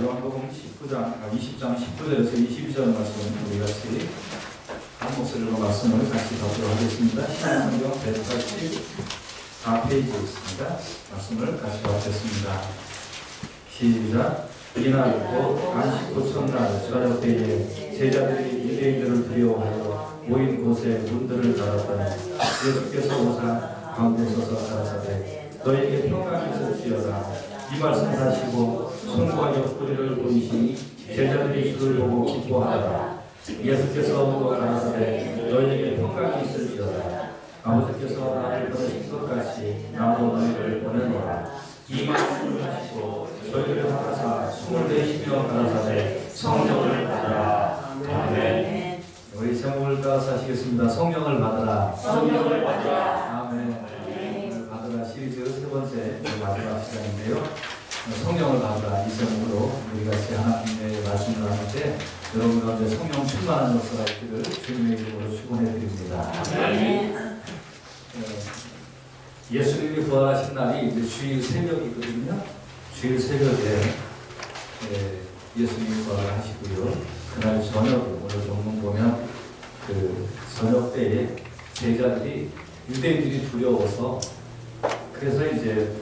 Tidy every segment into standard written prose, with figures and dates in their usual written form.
요한복음 20장 19절에서 22절 말씀 우리 같이 한 목소리로 말씀을 같이 받도록 하겠습니다. 신약성경 184페이지에 있습니다. 말씀을 같이 받겠습니다. 시작. 이날 곧 안식 첫날 저녁 때에 제자들이 유대인들을 두려워하여 모인 곳에 문들을 닫았더니 예수께서 오사 가운데 서서 가라사대 너희에게 평강이 있을지어다. 이 말씀 하시고 손과 옆구리를 보이시니 제자들이 주를 보고 기뻐하더라. 예수께서 또 가라사대 너희에게 평강이 있을지어다. 아버지께서 나를 보내신 것 같이 나도 너희를 보내노라. 이 말씀을 하시고 저희를 하나사 숨을 내쉬며 가라사대 성령을 받으라. 아멘. 우리 제목을 따라서 하시겠습니다. 성령을 받으라. 성령을 받으라. 아멘. 성령을 받으라 시리즈 세 번째 마지막 시간인데요. 성령을 받으라 이 제목으로 우리 같이 하나님의 말씀을 하는데 여러분 가운데 성령 충만한 역사가 있기를 주님의 이름으로 축원해 드립니다. 아멘. 예수님이 부활하신 날이 이제 주일 새벽이거든요. 주일 새벽에 예수님이 부활하시고요. 그날 저녁, 오늘 본문 보면 그 저녁 때에 제자들이 유대인들이 두려워서 그래서 이제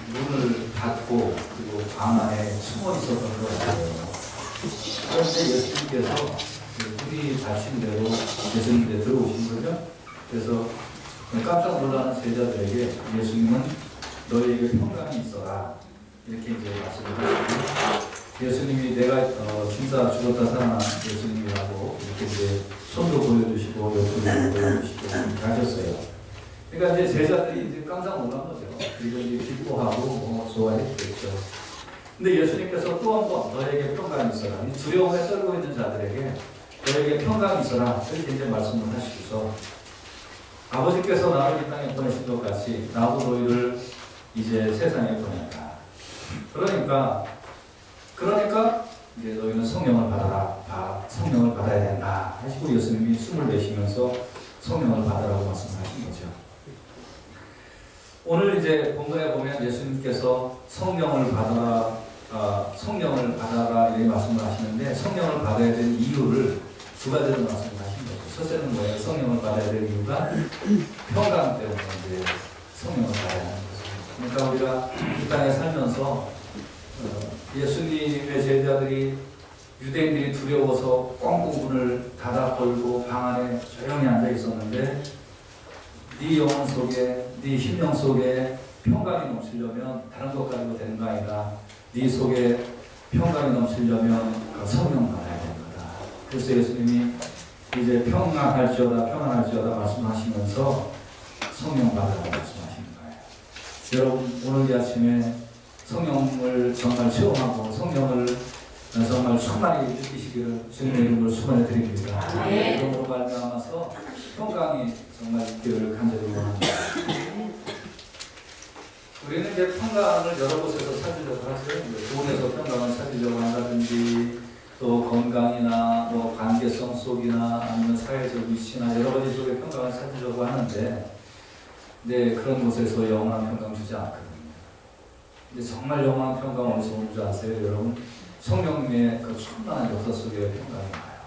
문을 닫고 그리고 방 안에 숨어 있었던 것 같아요. 그런데 예수님께서 문이 닫힌 대로 예수님께 들어오신 거죠. 그래서 깜짝 놀라는 제자들에게 예수님은 너희에게 평강이 있어라 이렇게 이제 말씀을 하시고 예수님이 내가 진짜 죽었다 살아난 예수님이라고 이렇게 이제 손도 보여주시고 옆구리도 보여주시고 이렇게 하셨어요. 그러니까 이제 제자들이 이제 깜짝 놀란 거죠. 그리고 이제 기뻐하고 좋아했겠죠. 근데 예수님께서 또 한 번 너희에게 평강이 있어라. 두려움에 떨고 있는 자들에게 너희에게 평강이 있어라 이렇게 이제 말씀을 하시고서 아버지께서 나를 이 땅에 보내신 것 같이 나도 너희를 이제 세상에 보낸다. 그러니까 이제 너희는 성령을 받아라. 성령을 받아야 된다. 하시고 예수님이 숨을 내쉬면서 성령을 받으라고 말씀하신 거죠. 오늘 이제 본문에 보면 예수님께서 성령을 받아라 이렇게 말씀을 하시는데 성령을 받아야 될 이유를 두 가지로 말씀을 하신 거죠. 첫째는 뭐예요? 성령을 받아야 될 이유가 평강 때문에 이제 성령을 받아야 하는 거죠. 그러니까 우리가 이 땅에 살면서 예수님의 제자들이 유대인들이 두려워서 꽁꽁 문을 닫아 걸고 방 안에 조용히 앉아 있었는데 네 영혼 속에 네 심령 속에 평강이 넘치려면 다른 것 가지고 되는 거 아니라 네 속에 평강이 넘치려면 성령 받아야 되는 거다. 그래서 예수님이 이제 평안할지어다 말씀하시면서 성령 받으라고 말씀하시는 거예요. 여러분 오늘 이 아침에 성령을 정말 체험하고 성령을 정말 충만히 느끼시기를 주님의 이름으로 축원해 드립니다. 이름으로 말미암아서 평강이 정말 있기를 간절히 원합니다. 우리는 이제 평강을 여러 곳에서 찾으려고 하세요. 돈에서 평강을 찾으려고 한다든지 또 건강이나 뭐 관계성 속이나 아니면 사회적 위치나 여러 가지 속에 평강을 찾으려고 하는데 그런 곳에서 영원한 평강 주지 않거든요. 근데 정말 영원한 평강 어디서 오는 줄 아세요? 여러분 성령님의 그 충만한 역사 속에 평강이 와요.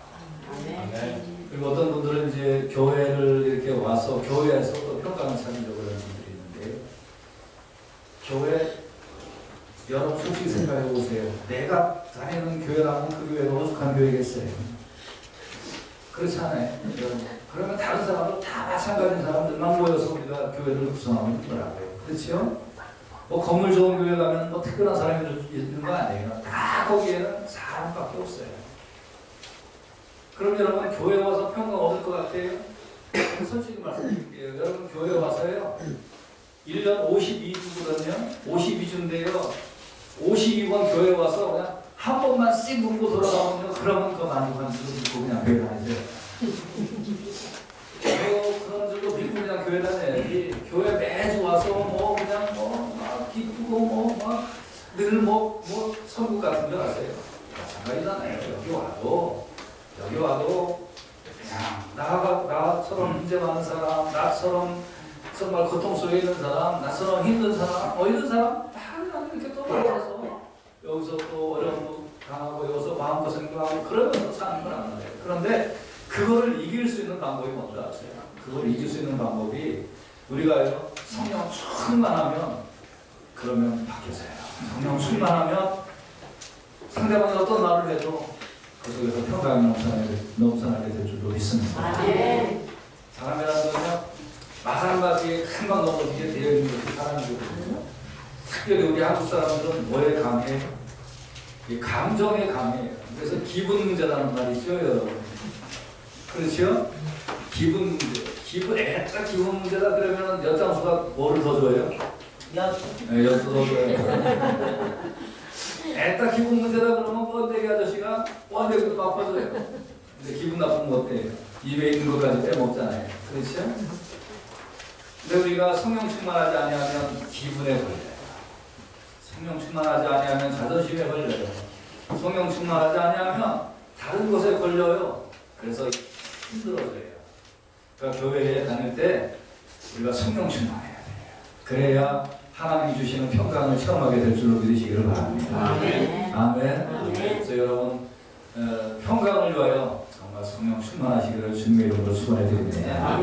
네. 그리고 어떤 분들은 이제 교회를 이렇게 와서 교회에서 또 평강을 찾으려고 하는 분들이 있는데 교회 여러분 솔직히 생각해 보세요. 내가 다니는 교회라면 그 교회가 오죽한 교회겠어요? 그렇잖아요. 그러면 다른 사람들 다 마찬가지인 사람들만 모여서 우리가 교회를 구성하고 있는 거라고요. 그렇죠? 뭐 건물 좋은 교회 가면 뭐 특별한 사람이 있는 거 아니에요. 다 거기에는 사람밖에 없어요. 그럼 여러분 교회 와서 평강 얻을 것 같아요? 솔직히 말씀드릴게요. 여러분 교회 와서요 1년 52주거든요 52주인데요 52번 교회 와서 그냥 한 번만 씩 묻고 돌아가면 그러면 더 만족한 줄로 믿고 그냥 교회 다니세요. 그런 줄로 믿고 그냥 교회 다녀야지. 교회 매주 와서 뭐 그냥 막 기쁘고 늘 천국 같은 줄 아세요? 마찬가지잖아요. 여기 와도 그냥 나처럼 문제 많은 사람, 나처럼 정말 고통 속에 있는 사람, 나처럼 힘든 사람, 이런 사람 다 그냥 이렇게 또 만나서 여기서 또 어려움도 당하고 여기서 마음고생도 하고 그러면서 사는 건 아니에요. 그런데 그거를 이길 수 있는 방법이 뭔지 아세요? 그걸 이길 수 있는 방법이 우리가요 성령 충만하면 그러면 바뀌어져요. 성령 충만하면 상대방이 어떤 말을 해도 그 속에서 평강이 넘쳐나게 될 줄로 믿습니다. 사람이라는 건요 마찬가지에 금방 넘어지게 되어 있는 것이 사람이거든요. 특별히 우리 한국 사람들은 뭐에 강해요? 이 감정에 강해요. 그래서 기분 문제라는 말이 있죠, 여러분. 그렇죠? 기분 문제. 애따 기분 문제다 그러면 엿장수가 뭐를 더 줘요? 엿도 더 줘요. 애따 기분 문제다 그러면 번데기 아저씨가 번데기도 바빠져요. 근데 기분 나쁘면 어때요? 입에 있는 것까지 빼먹잖아요. 그렇죠? 근데 우리가 성령 충만하지 아니하면 기분에 걸려요. 성령 충만하지 아니하면 자존심에 걸려요. 성령 충만하지 아니하면 다른 것에 걸려요. 그래서 힘들어져요. 그러니까 교회에 다닐 때 우리가 성령 충만해야 돼요. 그래야 하나님이 주시는 평강을 체험하게 될 줄로 믿으시기를 바랍니다. 아멘. 그래서 여러분 평강을 위하여 정말 성령 충만하시기를 주님의 이름으로 축원해 드립니다.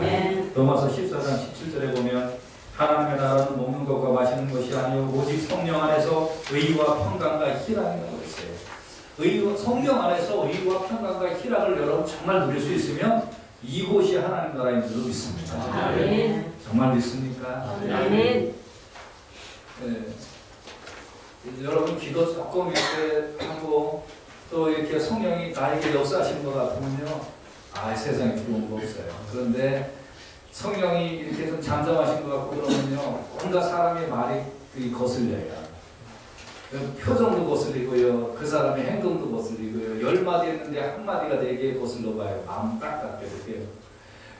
로마서 14장 17절에 보면 하나님의 나라는 먹는 것과 마시는 것이 아니요 오직 성령 안에서 의와 평강과 희락이 나고 있어요. 성령 안에서 의와 평강과 희락을 여러분 정말 누릴 수 있으면 이곳이 하나님 나라인 줄로 믿습니다. 정말 믿습니까? 네. 여러분 기도 조금 이렇게 하고 또 이렇게 성령이 나에게 역사하시는 것 같으면요 세상에 부러운 거 없어요. 그런데 성령이 이렇게 좀 잠잠하신 것 같고 그러면요 온갖 사람의 말이 거슬려요. 표정도 거슬리고요 그 사람의 행동도 거슬리고요 10마디 했는데 한마디가 되게 거슬러 봐요. 마음 딱딱하게 돼요.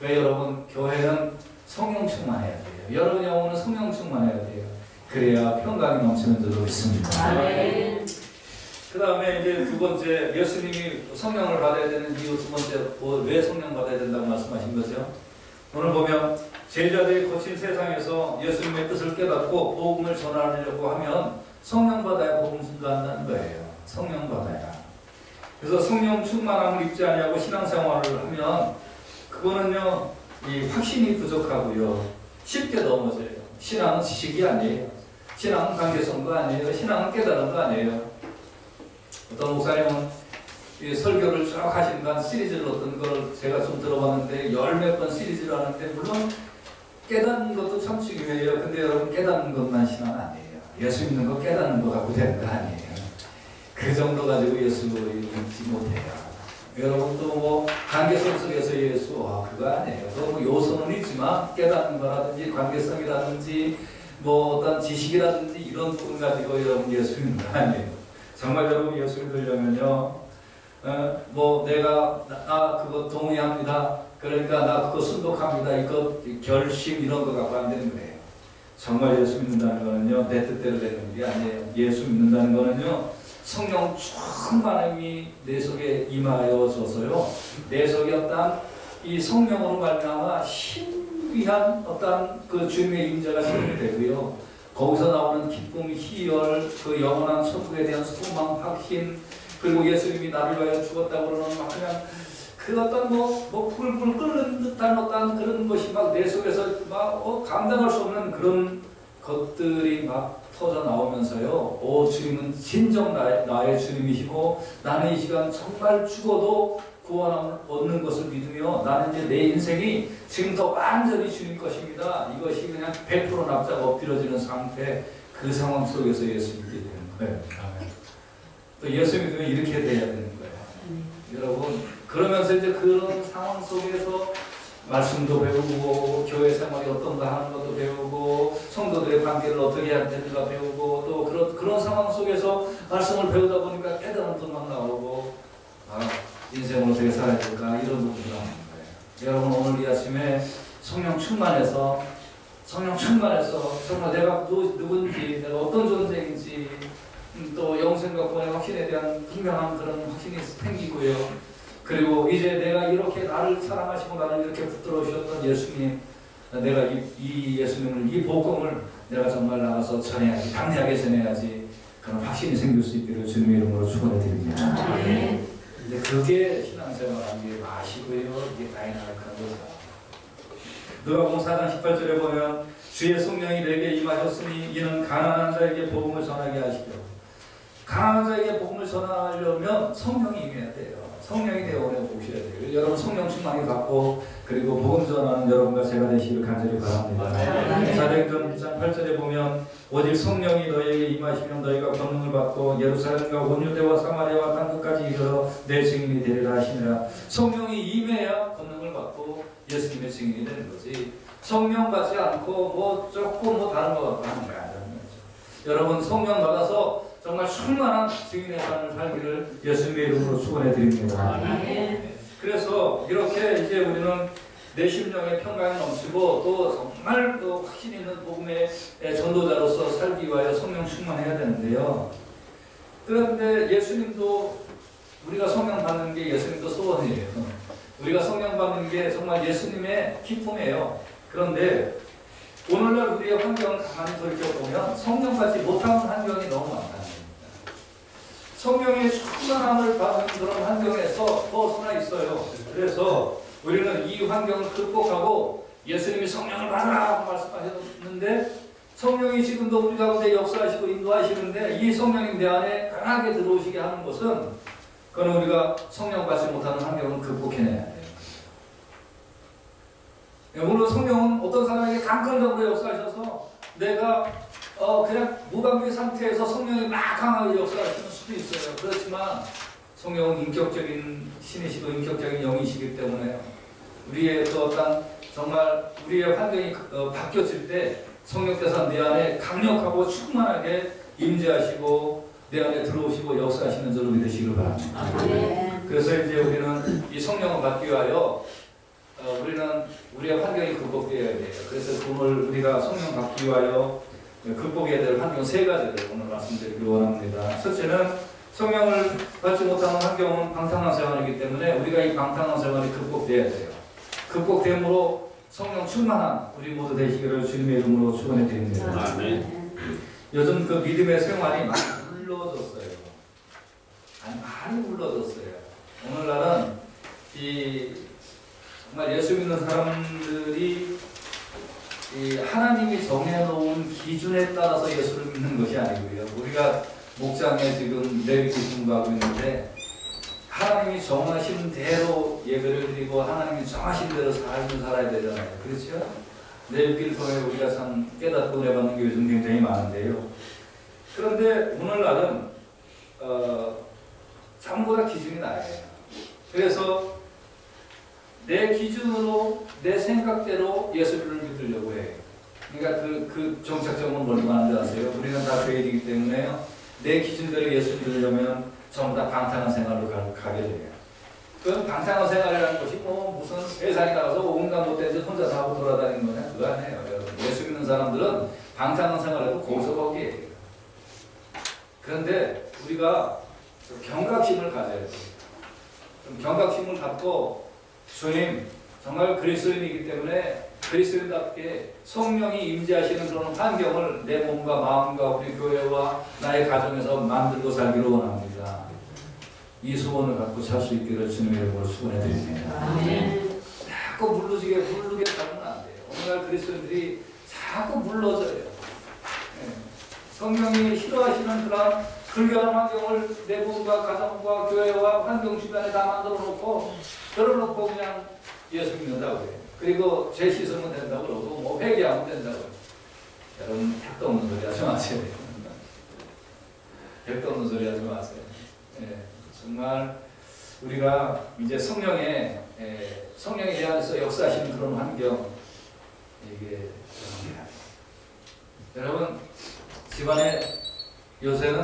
왜 여러분 교회는 성령 충만해야 돼요. 여러분 영혼은 성령 충만해야 돼요. 그래야 평강이 넘치는 줄로 믿습니다. 그 다음에 이제 두 번째 예수님이 성령을 받아야 되는 이유 두 번째 왜 성령 받아야 된다고 말씀하신 거죠? 오늘 보면 제자들이 거친 세상에서 예수님의 뜻을 깨닫고 복음을 전하려고 하면 성령 받아야 복음 전한다는 거예요. 성령 받아야. 그래서 성령 충만함을 입지 아니하고 신앙생활을 하면 그거는요 이 확신이 부족하고요 쉽게 넘어져요. 신앙은 지식이 아니에요. 신앙은 관계성도 아니에요. 신앙은 깨달음도 아니에요. 어떤 목사님은 이 설교를 쭉 하시니까 시리즈를 어떤 걸 제가 좀 들어봤는데 10몇 번 시리즈를 하는데 물론 깨닫는 것도 참 중요해요. 근데 여러분 깨닫는 것만 신앙은 아니에요. 예수 믿는 거 깨닫는 거 갖고 되는 거 아니에요. 그 정도 가지고 예수를 믿지 못해요. 여러분 또 뭐 관계성 속에서 예수 그거 아니에요. 또 뭐 요소는 있지만 깨닫는 거라든지 관계성이라든지 뭐 어떤 지식이라든지 이런 부분 가지고 여러분 예수 믿는 거 아니에요. 정말 여러분 예수 믿으려면요 뭐 내가 그거 동의합니다. 그러니까 나 그거 순독합니다. 이거 결심 이런 거 갖고 안 되는 거예요. 정말 예수 믿는다는 거는요 내 뜻대로 되는 게 아니에요. 예수 믿는다는 거는요 성령 충만함이 내 속에 임하여져서요 내 속에 어떤 이 성령으로 말미암아 신비한 어떤 그 주님의 임재가 생기게 되고요 거기서 나오는 기쁨, 희열, 그 영원한 천국에 대한 소망, 확신 그리고 예수님이 나를 위하여 죽었다고 그러는 막 그냥 그 어떤 뭐 불불 끓는 듯한 어떤 그런 것이 막 내 속에서 막 감당할 수 없는 그런 것들이 막 터져 나오면서요. 주님은 진정 나의 주님이시고 나는 이 시간 정말 죽어도 구원함을 얻는 것을 믿으며 나는 이제 내 인생이 지금부터 완전히 주님 것입니다. 이것이 그냥 100% 납작 엎드려지는 상태 그 상황 속에서 예수 믿게 되는 거예요. 또 예수 믿으면 이렇게 돼야 되는 거예요. 여러분 그러면서 이제 그런 상황 속에서 말씀도 배우고 교회 생활이 어떤가 하는 것도 배우고 성도들의 관계를 어떻게 해야 되는가 배우고 또 그런 상황 속에서 말씀을 배우다 보니까 깨달음도 막 나오고 인생을 어떻게 살아야 될까 이런 부분이 나오는 거예요. 여러분 오늘 이 아침에 성령 충만해서 정말 내가 누군지 내가 어떤 존재인지 또 영생과 구원의 확신에 대한 분명한 그런 확신이 생기고요. 그리고 이제 내가 이렇게 나를 사랑하시고 나를 이렇게 붙들어 주셨던 예수님 내가 이 예수님을 이 복음을 내가 정말 나가서 전해야지 당대하게 전해야지 그런 확신이 생길 수 있기를 주님의 이름으로 축원해 드립니다. 근데 그게 신앙생활하는 게 마시고요. 이게 다이나믹한 거죠. 누가복음 4장 18절에 보면 주의 성령이 내게 임하셨으니 이는 가난한 자에게 복음을 전하게 하시려. 가난한 자에게 복음을 전하려면 성령이 임해야 돼요. 성령이 내 안에 오셔야 돼요. 여러분 성령 충만히 받고 그리고 복음 전하는 여러분과 제가 되시기를 간절히 바랍니다. 사도행전 1장 8절에 보면 오직 성령이 너희에게 임하시면 너희가 권능을 받고 예루살렘과 온 유대와 사마리아와 땅끝까지 이르러 내 증인이 되리라 하시니라. 성령이 임해야 권능을 받고 예수님의 증인이 되는 거지. 성령 받지 않고 뭐 조금 뭐 다른 거 갖고 하는 거야. 여러분 성령 받아서 정말 충만한 증인의 삶을 살기를 예수님의 이름으로 축원해 드립니다. 그래서 이렇게 이제 우리는 내 심령의 평강이 넘치고 또 정말 또 확신 있는 복음의 전도자로서 살기 위하여 성령 충만해야 되는데요. 그런데 예수님도 우리가 성령 받는 게 예수님도 소원이에요. 우리가 성령 받는 게 정말 예수님의 기쁨이에요. 그런데 오늘날 우리의 환경을 가만히 돌이켜보면 성령 받지 못하는 환경이 너무 많다. 성령의 충만함을 받는 그런 환경에서 벗어나 있어요. 그래서 우리는 이 환경을 극복하고 예수님이 성령을 받으라고 말씀하셨는데 성령이 지금도 우리 가운데 역사하시고 인도하시는데 이 성령이 내 안에 강하게 들어오시게 하는 것은 그건 우리가 성령 받지 못하는 환경을 극복해내야 돼요. 물론 성령은 어떤 사람에게 강건적으로 역사하셔서 내가 그냥 무방비 상태에서 성령이 막 강하게 역사하시는 수도 있어요. 그렇지만 성령은 인격적인 신이시고 인격적인 영이시기 때문에 우리의 그 어떤 정말 우리의 환경이 바뀌어질 때 성령께서 내 안에 강력하고 충만하게 임재하시고 내 안에 들어오시고 역사하시는 저를 되시길 바랍니다. 그래서 이제 우리는 이 성령을 받기 위하여 우리는 우리의 환경이 극복되어야 돼요. 그래서 오늘 우리가 성령 받기 위하여 극복해야 될 환경 세 가지를 오늘 말씀드리기 원합니다. 첫째는 성령을 받지 못하는 환경은 방탕한 생활이기 때문에 우리가 이 방탕한 생활이 극복되어야 돼요. 극복됨으로 성령 충만한 우리 모두 되시기를 주님의 이름으로 축원해 드립니다. 아멘. 요즘 그 믿음의 생활이 많이 물러졌어요. 많이 물러졌어요. 오늘날은 정말 예수 믿는 사람들이 하나님이 정해놓은 기준에 따라서 예수를 믿는 것이 아니고요. 우리가 목장에 지금 레위기 공부하고 있는데 하나님이 정하신 대로 예배를 드리고 하나님이 정하신 대로 삶을 살아야 되잖아요. 그렇죠? 레위기를 통해 우리가 참 깨닫고 은혜받는 게 요즘 굉장히 많은데요. 그런데 오늘날은 전부 다 기준이 나요. 그래서 내 기준으로 내 생각대로 예수를 믿으려고 해요. 그러니까 그 정착점은 뭘로 하는지 아세요? 우리는 다 죄인이기 때문에요. 내 기준대로 예수 믿으려면 전부 다 방탕한 생활로 가게 돼요. 그 방탕한 생활이라는 것이 무슨 세상에 나가서 온갖 못된 짓 혼자 하고 돌아다니는 거냐? 그거 아니에요. 여러분. 예수 믿는 사람들은 방탕한 생활에도 거기서 거기에요. 그런데 우리가 경각심을 가져야 돼요. 좀 경각심을 갖고 주님 정말 그리스도인이기 때문에 그리스도인답게 성령이 임재하시는 그런 환경을 내 몸과 마음과 우리 교회와 나의 가정에서 만들고 살기를 원합니다. 이 소원을 갖고 살 수 있기를 주님의 이름으로 축원해 드립니다. 자꾸 물르게 가면 안 돼요. 오늘날 그리스도인들이 자꾸 물러져요. 성령이 싫어하시는 그런 불교한 환경을 내 몸과 가정과 교회와 환경 주변에 다 만들어 놓고 그냥 예수 믿는다고 해요. 그리고 죄 씻으면 된다고 그러고 뭐 회개하면 된다고 해요. 여러분 택도 없는 소리 하지 마세요. 택도 없는 소리 하지 마세요. 정말 우리가 이제 성령이 내 안에서 역사하시는 그런 환경 이게 여러분 집안에 요새는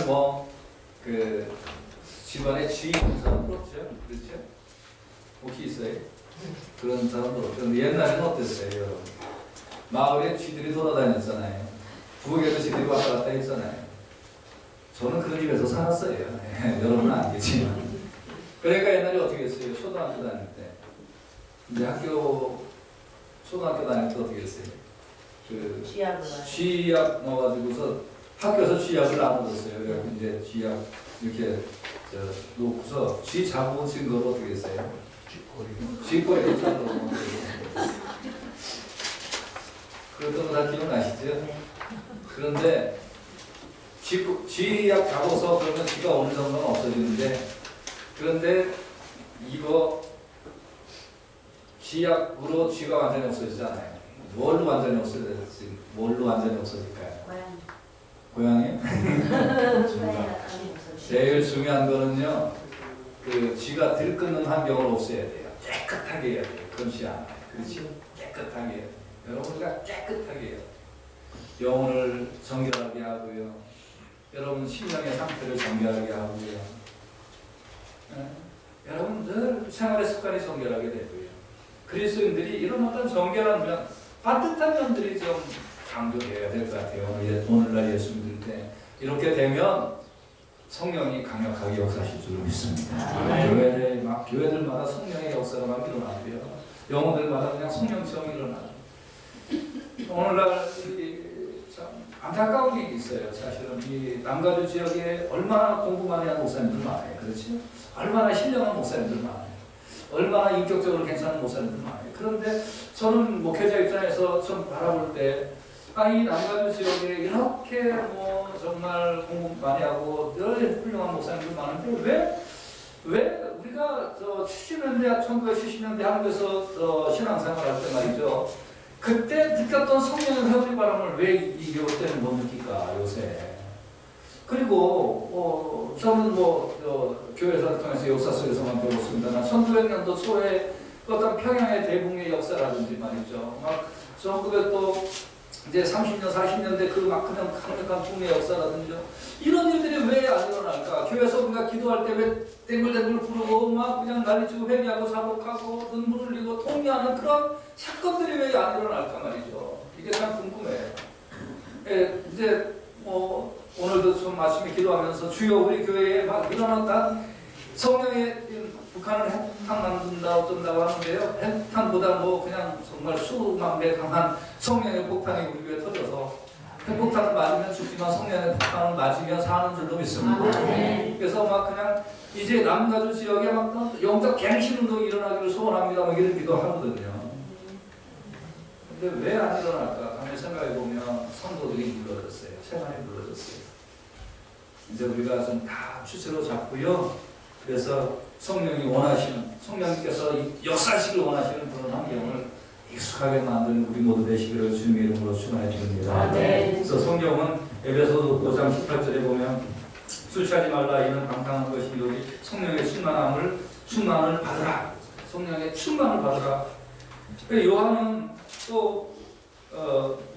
집안에 쥐 있는 사람 그렇죠? 혹시 있어요? 그런 사람도 없죠. 근데 옛날에는 어땠어요, 여러분? 마을에 쥐들이 돌아다녔잖아요. 부엌에도 쥐들이 왔다 갔다 했잖아요. 저는 그런 집에서 살았어요. 여러분은 알겠지만. 그러니까 옛날에 어떻게 했어요? 초등학교 다닐 때. 이제 초등학교 다닐 때 어떻게 했어요? 쥐약 넣어가지고서 학교에서 쥐약을 나눠줬어요. 그래서 이제 쥐약 이렇게 놓고서 쥐 잡은 증거로 어떻게 했어요? 쥐꼬리로 잡아서 그랬던 거 다 기억나시죠? 그런데 쥐약 잡아서 그러면 쥐가 어느 정도는 없어지는데, 그런데 이거 쥐약으로 쥐가 완전히 없어지잖아요. 뭘로 완전히 없어질지, 뭘로 완전히 없어질까요? 고양이? 제일 중요한 거는요, 그 쥐가 들끓는 환경을 없애야 돼요. 깨끗하게 해야 돼요. 그렇지 않아요. 그렇지? 깨끗하게 해야 돼요. 여러분과 깨끗하게 해요. 영혼을 정결하게 하고요. 여러분 심령의 상태를 정결하게 하고요. 여러분 늘 생활의 습관이 정결하게 되고요. 그리스도인들이 이런 어떤 정결한 면, 반듯한 면들이 좀 강조해야 될 것 같아요. 오늘날 예수 믿을 때 이렇게 되면 성령이 강력하게 역사하실 줄 믿습니다. 교회들마다 성령의 역사가 막 일어나고요. 영혼들마다 그냥 성령처럼 일어나요. 오늘날 참 안타까운 일이 있어요. 사실은 이 남가주 지역에 얼마나 공부 많이 한 목사님들 많아요. 그렇죠? 얼마나 신령한 목사님들 많아요. 얼마나 인격적으로 괜찮은 목사님들 많아요. 그런데 저는 목회자 입장에서 좀 바라볼 때, 이 남가주 지역에 이렇게 뭐 정말 공부 많이 하고 늘 훌륭한 목사님들 많은데 왜 우리가 1970년대 한국에서 신앙생활 할 때 말이죠. 그때 느꼈던 성령의 회오리 바람을 왜 이 때는 못 느낄까 요새. 그리고 저는 교회사를 통해서 역사 속에서만 배웠습니다만 1900년도 초에 어떤 평양의 대붕의 역사라든지 말이죠. 막 30년, 40년대 그 막 그냥 강력한 붕의 역사라든지 이런 일들이 왜 안 일어날까? 교회에서 우리가 기도할 때 왜 땡글땡글 부르고 막 그냥 난리치고 회개하고 자복하고 눈물 흘리고 통리하는 그런 사건들이 왜 안 일어날까 말이죠. 이게 참 궁금해요. 이제 오늘도 좀 아침에 기도하면서 주여 우리 교회에 막 일어났던 성령의 북한을 핵탄 만든다 어쩐다고 하는데요. 핵탄보다 그냥 정말 수만 배 강한 성령의 폭탄이 우리 교회에 터져서 핵폭탄을 맞으면 죽지만 성령의 폭탄을 맞으면 사는 줄로 믿습니다. 그래서 막 그냥 이제 남가주 지역에 막 영적 갱신운동이 일어나기를 소원합니다. 막 이런 기도 하거든요. 근데 왜 안 일어날까 하는 생각해보면 성도들이 물러졌어요. 세간이 물러졌어요. 이제 우리가 좀 다 추세로 잡고요. 그래서 성령이 원하시는, 성령님께서 역사식을 원하시는 그런 환경을 익숙하게 만드는 우리 모두 되시기를 주님의 이름으로 축원해 드립니다. 그래서 성경은 에베소서 5장 18절에 보면 술 취하지 말라 이는 방탕한 것이 여기 성령의 충만을 받으라. 성령의 충만을 받으라. 요한은 또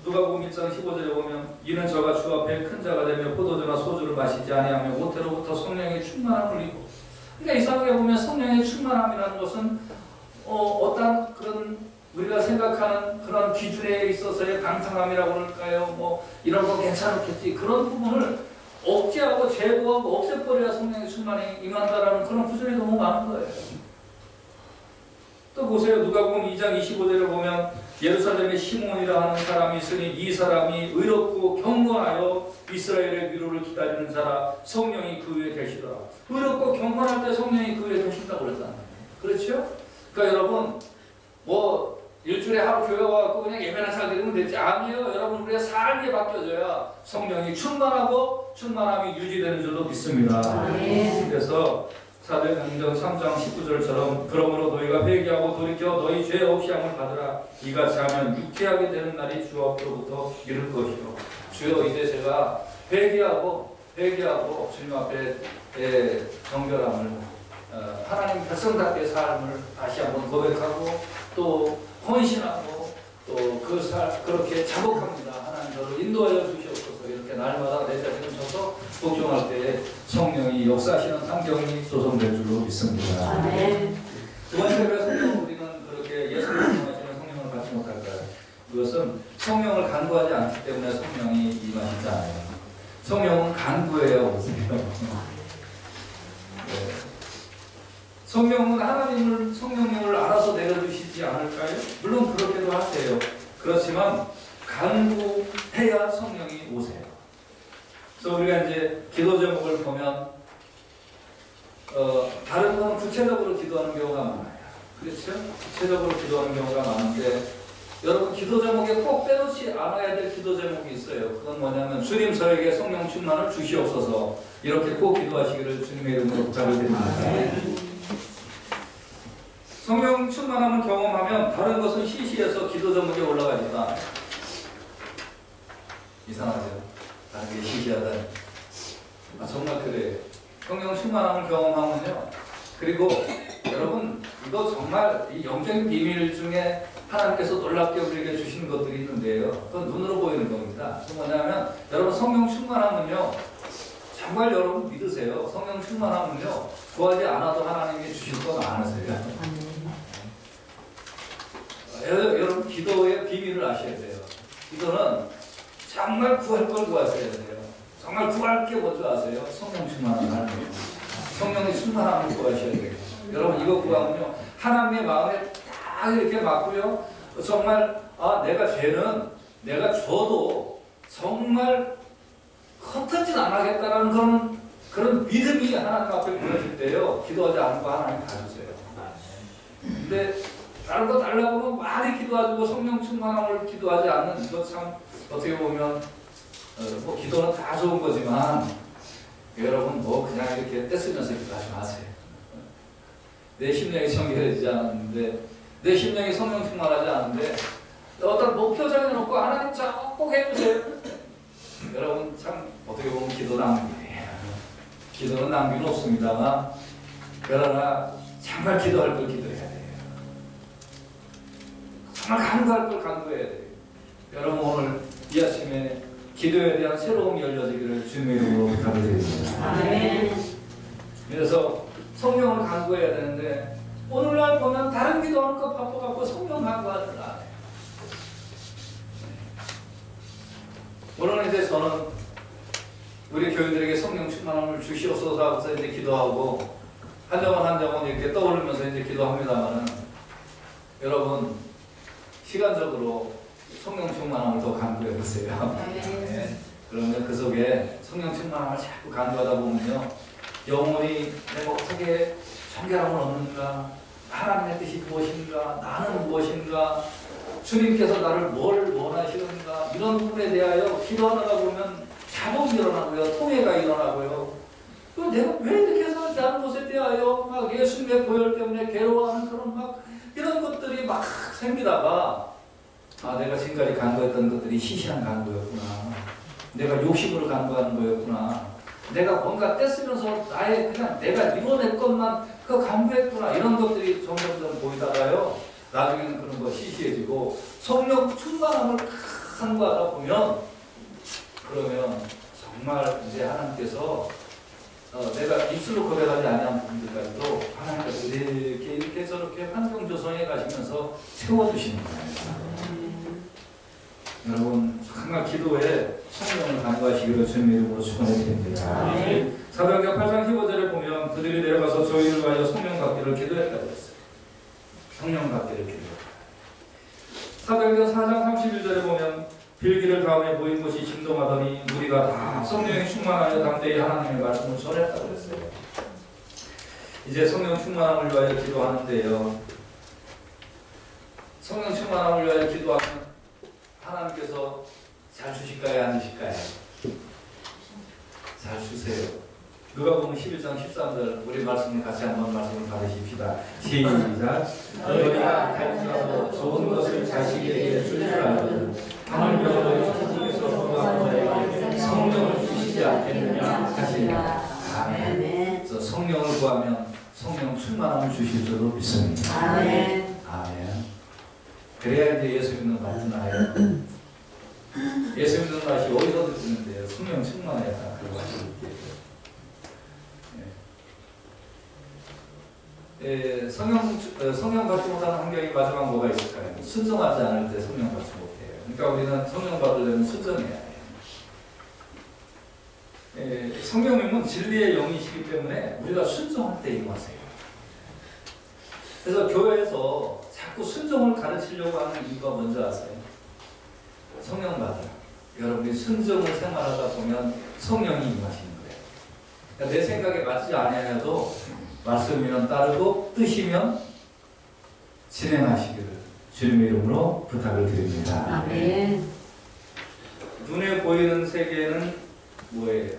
누가복음 1장 15절에 보면 이는 저가 주 앞에 큰 자가 되며 포도주나 소주를 마시지 아니하며 모태로부터 성령의 충만함을 입고, 그러니까 이상하게 보면 성령의 충만함이라는 것은 어떤 그런 우리가 생각하는 그런 기준에 있어서의 방탕함이라고 할까요? 이런 거 괜찮겠지. 그런 부분을 억제하고 제거하고 없애버려야 성령의 충만이 임한다라는 그런 구절이 너무 많은 거예요. 또 보세요. 누가복음 2장 25절에 보면 예루살렘에 시몬이라 하는 사람이 있으니 이 사람이 의롭고 경건하여 이스라엘의 위로를 기다리는 자라 성령이 그 위에 계시더라. 의롭고 경건할 때 성령이 그 위에 계신다고 그랬잖아요. 그렇죠? 그러니까 여러분 일주일에 하루 교회 와서 그냥 예배나 잘 드리면 되지. 아니에요. 여러분 우리의 삶이 바뀌어져야 성령이 충만하고 충만함이 유지되는 줄로 믿습니다. 그래서 사도행전 3장 19절처럼 그러므로 너희가 회개하고 돌이켜 너희 죄 없이 함을 받으라. 이같이 하면 유쾌하게 되는 날이 주 앞으로부터 이를 것이요. 주여 이제 제가 회개하고 주님 앞에 정결함을 하나님 백성답게 삶을 다시 한번 고백하고 또 헌신하고 또 그렇게 자복합니다. 하나님 저를 인도하여 주시옵소서. 이렇게 날마다 내 자신을 쳐서 복종할 때 성령이 역사하시는 환경이 조성될 줄로 믿습니다. 두 번째 왜 우리는 그렇게 예수님을 통하시는 성령을 받지 못할까요? 그것은 성령을 간구하지 않기 때문에 성령이 임하시지 않아요. 성령은 간구해야 오세요. 성령은 성령님을 알아서 내려주시지 않을까요? 물론 그렇게도 하세요. 그렇지만 간구해야 성령이 오세요. 그래서 우리가 이제 기도 제목을 보면 다른 건 구체적으로 기도하는 경우가 많아요. 그렇죠? 구체적으로 기도하는 경우가 많은데 여러분 기도 제목에 꼭 빼놓지 않아야 될 기도 제목이 있어요. 그건 뭐냐면 주님 저에게 성령 충만을 주시옵소서 이렇게 꼭 기도하시기를 주님의 이름으로 부탁을 드립니다. 성령 충만함을 경험하면 다른 것은 시시해서 기도 제목에 올라가니까 이상하죠? 다른 게 시시하다니. 정말 그래요. 성령 충만함을 경험하면요. 그리고 여러분 이거 정말 이 영적인 비밀 중에 하나님께서 놀랍게 우리에게 주시는 것들이 있는데요. 그건 눈으로 보이는 겁니다. 그 뭐냐면 여러분 성령 충만함은요. 정말 여러분 믿으세요. 성령 충만함은요. 구하지 않아도 하나님이 주실 거 많으세요. 여러분 기도의 비밀을 아셔야 돼요. 기도는 정말 구할 걸 구하셔야 돼요. 정말 구할 게 뭔지 아세요? 성령 충만함을 하는 거예요. 성령의 충만함을 구하셔야 돼요. 여러분 이거 구하면요. 하나님의 마음에 딱 이렇게 맞고요. 정말 내가 죄는 내가 줘도 정말 헛짓 안 하겠다라는 그런 믿음이 하나님 앞에 보여질 때요. 기도하지 않고 하나님 다 주세요. 근데 다른 거 달라고 하면 많이 기도하고 성령 충만함을 기도하지 않는 이거 참 어떻게 보면 뭐 기도는 다 좋은 거지만 여러분 뭐 그냥 이렇게 떼쓰면서 기도하지 마세요. 내 심령이 정결해지지 않았는데 내 심령이 성령 충만하지 않은데 어떤 목표 정해놓고 하나님 꼭 해주세요. 여러분 참 어떻게 보면 기도 낭비예요. 기도는 낭비는 없습니다만 그러나 정말 기도할 걸 기도해야 돼요. 정말 간구할 걸 간구해야 돼요. 여러분 오늘 이 아침에 기도에 대한 새로움이 열려지기를 주님의 이름으로 부탁드립니다. 아멘. 그래서 성령을 간구해야 되는데 오늘날 보면 다른 기도하는 거 바빠갖고 성령 간구하는 거 안 해요. 물론 이제 저는 우리 교인들에게 성령 충만함을 주시옵소서 하고서 이제 기도하고 한 점은 이렇게 떠오르면서 이제 기도합니다만은 여러분 시간적으로 성령 충만함을 더 간구해 보세요. 네. 그러면 그 속에 성령 충만함을 자꾸 간구하다 보면요. 영혼이 내가 어떻게 정결함을 얻는가? 하나님의 뜻이 무엇인가? 나는 무엇인가? 주님께서 나를 뭘 원하시는가? 이런 부분에 대하여 기도하다가 보면 자복이 일어나고요. 통해가 일어나고요. 내가 왜 이렇게 살지 않은 것에 대하여 막 예수님의 보혈 때문에 괴로워하는 그런 막 이런 것들이 막 생기다가 내가 지금까지 간구했던 것들이 시시한 간구였구나. 내가 욕심으로 간구하는 거였구나. 내가 뭔가 떼쓰면서 그냥 내가 이뤄낼 것만 간구했구나. 이런 것들이 점점 보이다가요. 나중에는 그런 거 시시해지고 성령 충만함을 간구하다 보면 그러면 정말 이제 하나님께서 내가 입술로 고백하지 않은 분들까지도 하나님께서 이렇게 저렇게 환경 조성해 가시면서 채워주시는 거예요. 여러분 정말 기도에 성령을 간구하시기를 주님의 이름으로 축원해 드립니다. 사도행전 8장 15절에 보면 그들이 내려가서 저희를 위하여 성령 받기를 기도했다고 했어요. 성령 받기를 기도했다. 사도행전 4장 31절에 보면 빌기를 다음에 모인 곳이 진동하더니 우리가 다 성령에 충만하여 담대히 하나님의 말씀을 전했다고 했어요. 이제 성령 충만함을 위하여 기도하는데요. 성령 충만함을 위하여 기도하면 하나님께서 잘 주실까요? 안 주실까요? 잘 주세요. 누가복음 11장 13절 우리 말씀을 같이 한번 말씀을 받으십시다. 시작. 너희가 갈지라도 좋은 것을 자식에게 줄 줄 알거든 하물며 천국에서 거부하는 자에게 성령을 주시지 않겠느냐 하시니라. 아멘. 그래서 성령을 구하면 성령 충만함을 주실 줄로 믿습니다. 아멘. 아멘. 그래야 이제 예수 믿는 맛이 나요. 예수 믿는 맛이 어디서 듣는데요? 성령 충만해야 그 맛이 있게. 성령 받지 못하는 환경이 마지막 뭐가 있을까요? 순종하지 않을 때 성령 받지 못해요. 그러니까 우리는 성령 받으려면 순종해야 해요. 성령님은 진리의 영이시기 때문에 우리가 순종할 때 임하세요. 그래서 교회에서 자꾸 순종을 가르치려고 하는 이유가 뭔지 아세요? 성령 받으라. 여러분이 순종을 생활하다 보면 성령이 임하시는 거예요. 그러니까 내 생각에 맞지 않아도 말씀이면 따르고 뜻이면 진행하시기를 주님의 이름으로 부탁을 드립니다. 아멘. 눈에 보이는 세계는 뭐예요?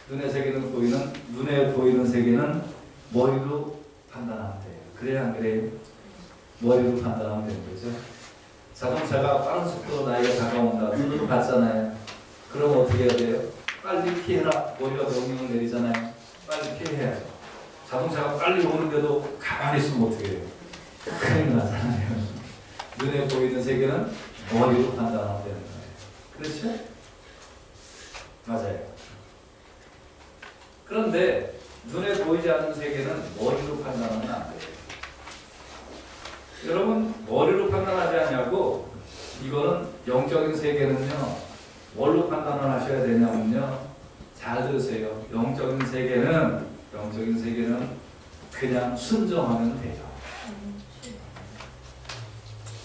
눈에 보이는 세계는 머리로 판단하면 돼요. 그래야 안 그래요? 머리로 판단하면 되는 거죠. 자동차가 빠른 속도로 나에게 다가온다. 눈으로 봤잖아요. 그럼 어떻게 해야 돼요? 빨리 피해라. 머리가 명령을 내리잖아요. 빨리 피해야죠. 자동차가 빨리 오는데도 가만히 있으면 어떻게 해요? 큰일 나잖아요. 눈에 보이는 세계는 머리로 판단하면 되는 거예요. 그렇죠? 맞아요. 그런데 눈에 보이지 않는 세계는 머리로 판단하면 안 돼요. 여러분, 머리로 판단하지 않냐고, 이거는 영적인 세계는요, 뭘로 판단을 하셔야 되냐면요, 잘 들으세요. 영적인 세계는 그냥 순종하면 돼요.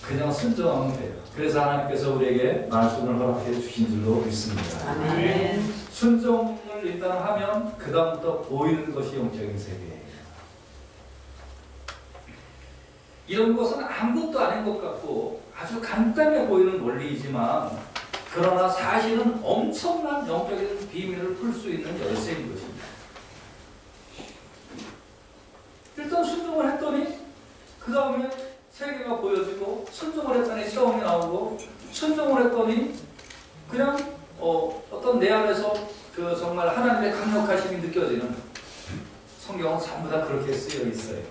그냥 순종하면 돼요. 그래서 하나님께서 우리에게 말씀을 허락해 주신 줄로 믿습니다. 아멘. 순종을 일단 하면 그 다음부터 보이는 것이 영적인 세계예요. 이런 것은 아무것도 아닌 것 같고 아주 간단해 보이는 원리이지만 그러나 사실은 엄청난 영적인 비밀을 풀 수 있는 열쇠인 것입니다. 일단 순종을 했더니 그 다음에 세계가 보여지고, 순종을 했더니 시험이 나오고, 순종을 했더니 그냥 어떤 내 안에서 그 정말 하나님의 강력하심이 느껴지는, 성경은 전부 다 그렇게 쓰여 있어요.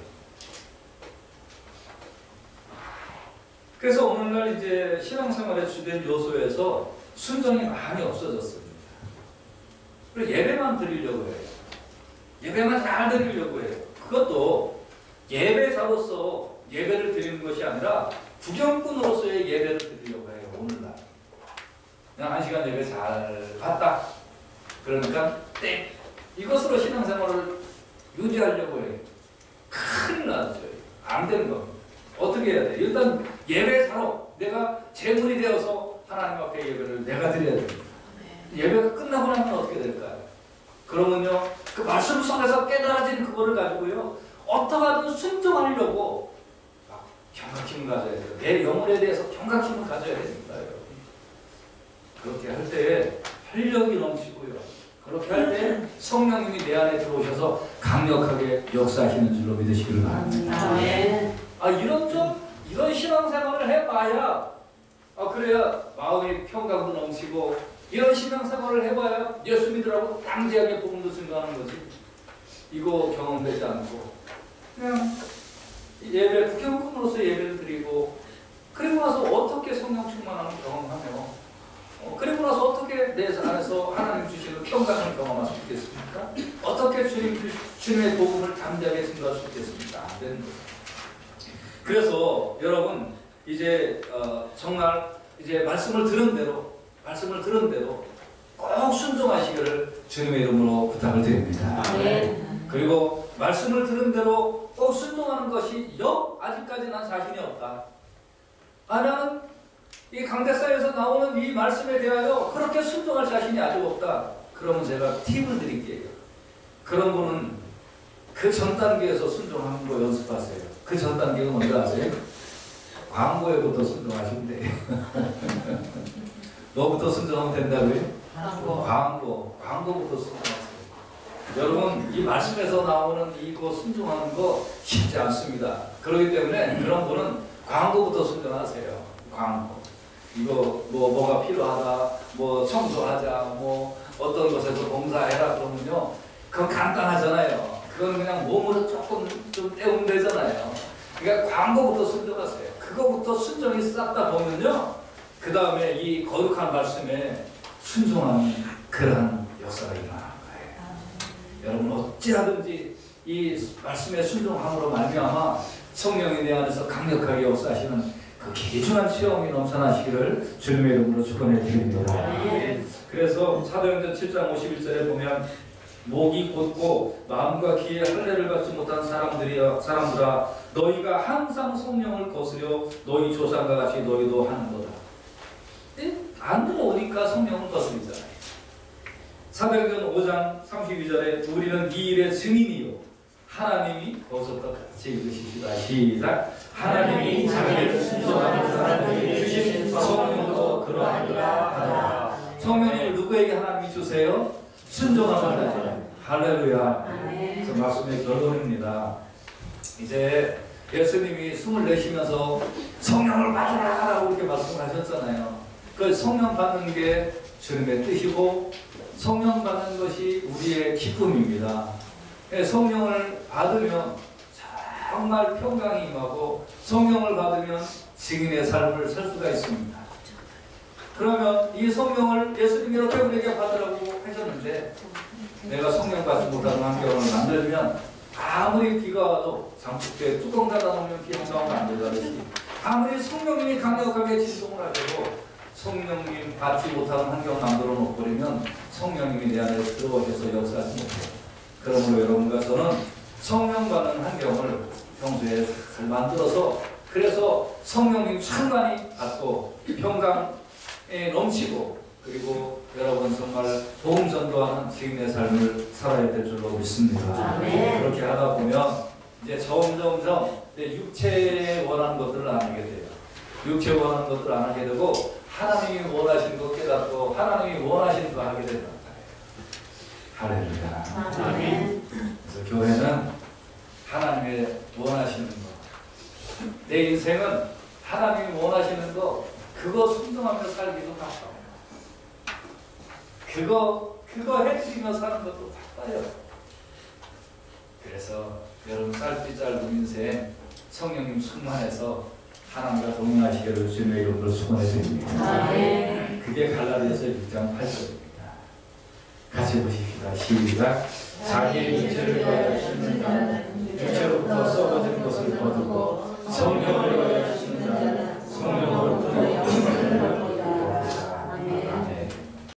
그래서 오늘날 이제 신앙생활의 주된 요소에서 순종이 많이 없어졌습니다. 그리고 예배만 드리려고 해요. 예배만 잘 드리려고 해요. 그것도 예배자로서 예배를 드리는 것이 아니라 구경꾼으로서의 예배를 드리려고 해요. 오늘날 그냥 1시간 예배 잘 봤다. 그러니까 땡! 이것으로 신앙생활을 유지하려고 해요. 큰일 나죠. 안 되는 겁니다. 어떻게 해야 돼? 일단 예배자로 내가 제물이 되어서 하나님 앞에 예배를 내가 드려야 됩니다. 예배가 끝나고 나면 어떻게 될까요? 그러면요, 그 말씀 속에서 깨달아진 그거를 가지고요, 어떠하든 순종하려고 경각심을 가져야 돼요. 내 영혼에 대해서 경각심을 가져야 됩니다. 그렇게 할 때 활력이 넘치고요. 그렇게 할 때 성령님이 내 안에 들어오셔서 강력하게 역사하시는 줄로 믿으시기를 바랍니다. 이런 신앙생활을 해봐야, 그래야 마음이 평강도 넘치고, 이런 신앙생활을 해봐야 예수 믿으라고 당대하게 복음도 증거하는 거지. 이거 경험되지 않고 그냥 예배 구경꾼으로서 예배를 드리고, 그리고 나서 어떻게 성령 충만함을 경험하며, 그리고 나서 어떻게 내 안에서 하나님 주시는 평강을 경험할 수 있겠습니까? 어떻게 주님의 복음을 담대하게 증거할 수 있겠습니까? 안 되는 거죠. 그래서 여러분 이제 정말 이제 말씀을 들은 대로 꼭 순종하시기를 주님의 이름으로 부탁을 드립니다. 그리고 말씀을 들은 대로 꼭 순종하는 것이 아직까지 난 자신이 없다. 나는 이 강대사에서 나오는 이 말씀에 대하여 그렇게 순종할 자신이 아직 없다. 그러면 제가 팁을 드릴게요. 그런 분은 그 전 단계에서 순종하는 거 연습하세요. 그 전 단계가 뭔지 아세요? 광고에부터 순종하시면 돼요. 너부터 순종하면 된다고요? 광고부터 순종하세요. 여러분, 이 말씀에서 나오는 이거 순종하는 거 쉽지 않습니다. 그렇기 때문에 그런 분은 광고부터 순종하세요. 광고. 이거 뭐가 필요하다, 뭐 청소하자, 뭐 어떤 곳에서 봉사해라 그러면요, 그건 간단하잖아요. 그건 그냥 몸으로 조금 좀 때우면 되잖아요. 그러니까 광고부터 순종하세요. 그거부터 순종이 쌓다 보면요, 그 다음에 이 거룩한 말씀에 순종하는 그런 역사가 일어나는 거예요. 여러분 어찌하든지 이 말씀에 순종함으로 말미암아 성령이 내 안에서 강력하게 역사하시는 그 귀중한 체험이 넘쳐나시기를 주님의 이름으로 축원해 드립니다. 그래서 사도행전 7장 51절에 보면 목이 곧고 마음과 귀에 할례를 받지 못한 사람들아 너희가 항상 성령을 거스려 너희 조상과 같이 너희도 하는 거다. 안 들어오니까 사도행전 5장 32절에 우리는 이 일의 증인이요 하나님이 거기서부터 같이 읽으십시다. 시작. 하나님이 자기를 순종하는 사람들에게 주신 성령도 그러하니라 하더라. 성령을 누구에게 하나님이 주세요? 순종하는 자들. 할렐루야. 그래서 말씀의 결론입니다. 이제 예수님이 숨을 내쉬면서 성령을 받으라라고 이렇게 말씀하셨잖아요. 그 성령 받는 게 주님의 뜻이고 성령 받는 것이 우리의 기쁨입니다. 성령을 받으면 정말 평강이 임하고 성령을 받으면 증인의 삶을 살 수가 있습니다. 그러면 이 성령을 예수님이 이렇게 우리에게 받으라고 하셨는데 내가 성령 받지 못하는 환경을 만들면 아무리 비가 와도 장독대에 뚜껑 닫아놓으면 비 한 방울 안 들어가듯이 아무리 성령님이 강력하게 진동을 하셔도 성령님 받지 못하는 환경을 만들어 놓고버리면 성령님이 내 안에 들어오셔서 역사하지 못해요. 그러므로 여러분과 저는 성령 받는 환경을 평소에 잘 만들어서 그래서 성령님 충만히 받고 평강에 넘치고 그리고 여러분 정말 복음 전도하는 지금의 삶을 살아야 될 줄로 믿습니다. 그렇게 하다 보면 이제 점점점 육체에 원하는 것들을 안 하게 돼요. 육체에 원하는 것들을 안 하게 되고 하나님이 원하시는 것 깨닫고 하나님이 원하시는 거 하게 된다. 할렐루야. 그래서 교회는 하나님의 원하시는 거. 내 인생은 하나님이 원하시는 거 그거 순종하며 살기도 바빠요. 그거 해주시며 사는 것도 바빠요. 그래서 여러분 짧디 짧은 인생 성령님 충만해서 하나님과 동행하시기를 주님의 이름으로 축원해 드립니다. 그게 갈라디아서 6장 8절입니다. 같이 보십시다. 시작. 자기의 육체를 위하여 심는 자는